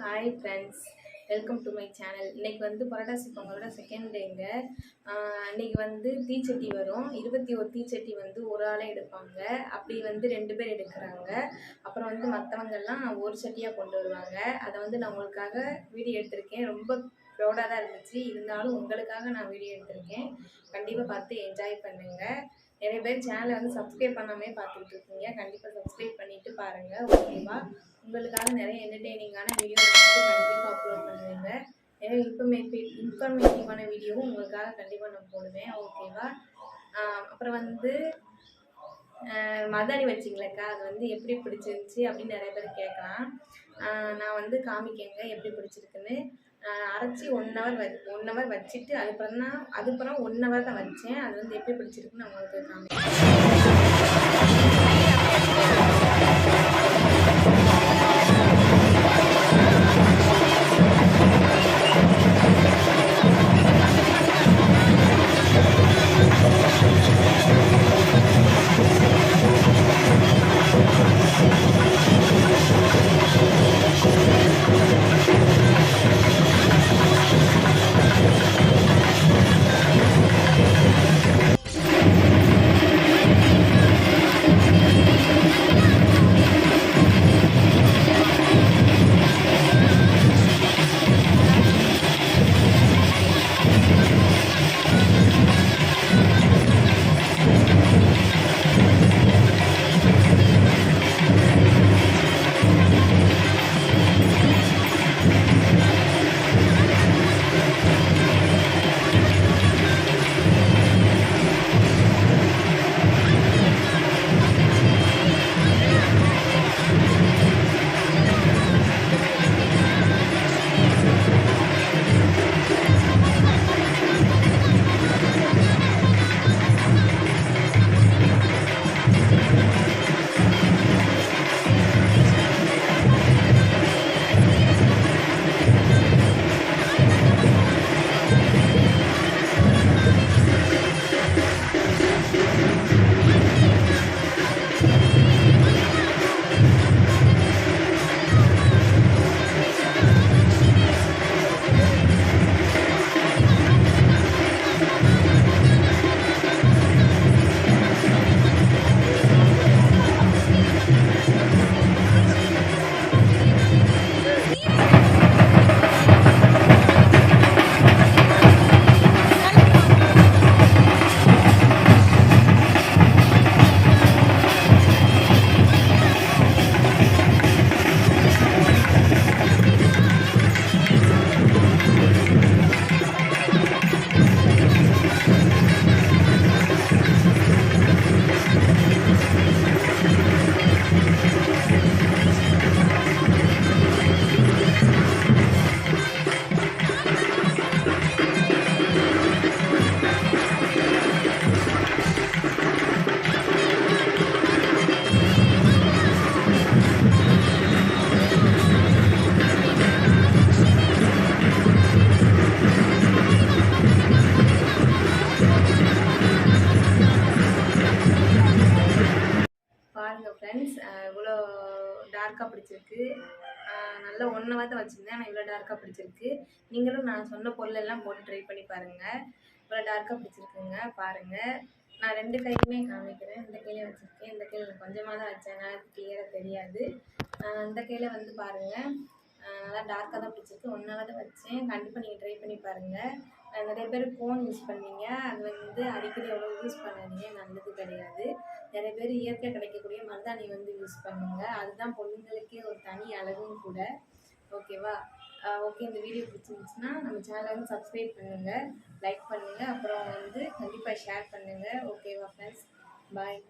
Hi friends, welcome to my channel. இன்றைக்கி வந்து புரட்டாசி பொங்கலோட second டேங்க. அன்றைக்கி வந்து தீச்சட்டி வரும். 21 தீச்சட்டி வந்து ஒரு ஆளே எடுப்பாங்க. அப்படி வந்து 2 பேர் எடுக்கிறாங்க. அப்புறம் வந்து மற்றவங்கெல்லாம் ஒரு சட்டியாக கொண்டு வருவாங்க. அதை வந்து நான் உங்களுக்காக வீடியோ எடுத்திருக்கேன். ரொம்ப ப்ரௌடாக தான் இருந்துச்சு. இருந்தாலும் உங்களுக்காக நான் வீடியோ எடுத்திருக்கேன். கண்டிப்பாக பார்த்து என்ஜாய் பண்ணுங்கள். நிறைய பேர் சேனலை வந்து சப்ஸ்கிரைப் பண்ணாமே பார்த்துட்டு இருக்கீங்க. கண்டிப்பாக சப்ஸ்கிரைப் பண்ணிவிட்டு பாருங்கள், ஓகேவா? உங்களுக்காக நிறைய என்டர்டெய்னிங்கான வீடியோ வந்து கண்டிப்பாக அப்லோட் பண்ணுவேங்க. நிறைய இன்ஃபர்மேட்டிவான வீடியோவும் உங்களுக்காக கண்டிப்பாக நான் போடுவேன், ஓகேவா? அப்புறம் வந்து மதானி வச்சிங்களேக்கா, அது வந்து எப்படி பிடிச்சிருந்துச்சி அப்படின்னு நிறைய பேர் கேட்கலாம். நான் வந்து காமிக்கேங்க எப்படி பிடிச்சிருக்குன்னு. அரைச்சி 1 ஹவர் வச்சுட்டு அதுக்கப்புறம் 1 ஹவர் தான் வச்சேன். அது வந்து எப்படி பிடிச்சிருக்குன்னு நான் உங்களுக்கு காமிக்கிறேன். பாருங்கள் ஃப்ரெண்ட்ஸ், இவ்வளோ டார்க்காக பிடிச்சிருக்கு. நல்லா 1 ஹவர் தான் வச்சுருந்தேன், ஆனால் இவ்வளோ டார்க்காக பிடிச்சிருக்கு. நீங்களும் நான் சொன்ன பொருளெல்லாம் போட்டு ட்ரை பண்ணி பாருங்கள். இவ்வளோ டார்க்காக பிடிச்சிருக்குங்க, பாருங்கள். நான் 2 கையுமே காமிக்கிறேன். இந்த கையில் வச்சுருக்கேன், இந்த கையில் நான் கொஞ்சமாக தான் வச்சேன், கிளியராக தெரியாது. இந்த கையில் வந்து பாருங்கள், நல்லா டார்க்காக தான் பிடிச்சிருக்கு. 1 ஹவர் தான் வச்சேன். கண்டிப்பாக நீங்கள் ட்ரை பண்ணி பாருங்கள். நிறைய பேர் ஃபோன் யூஸ் பண்ணுவீங்க, அது வந்து அடிக்கடி எவ்வளோ யூஸ் பண்ணாதீங்க, நல்லது கிடையாது. நிறைய பேர் இயற்கை கிடைக்கக்கூடிய மருதாணி வந்து யூஸ் பண்ணுங்க, அதுதான் பொண்ணுங்களுக்கே ஒரு தனி அழகும் கூட, ஓகேவா? ஓகே, இந்த வீடியோ பிடிச்சிருந்துச்சுன்னா நம்ம சேனலை வந்து சப்ஸ்கிரைப் பண்ணுங்கள், லைக் பண்ணுங்கள், அப்புறம் வந்து கண்டிப்பாக ஷேர் பண்ணுங்கள், ஓகேவா ஃப்ரெண்ட்ஸ்? பாய்.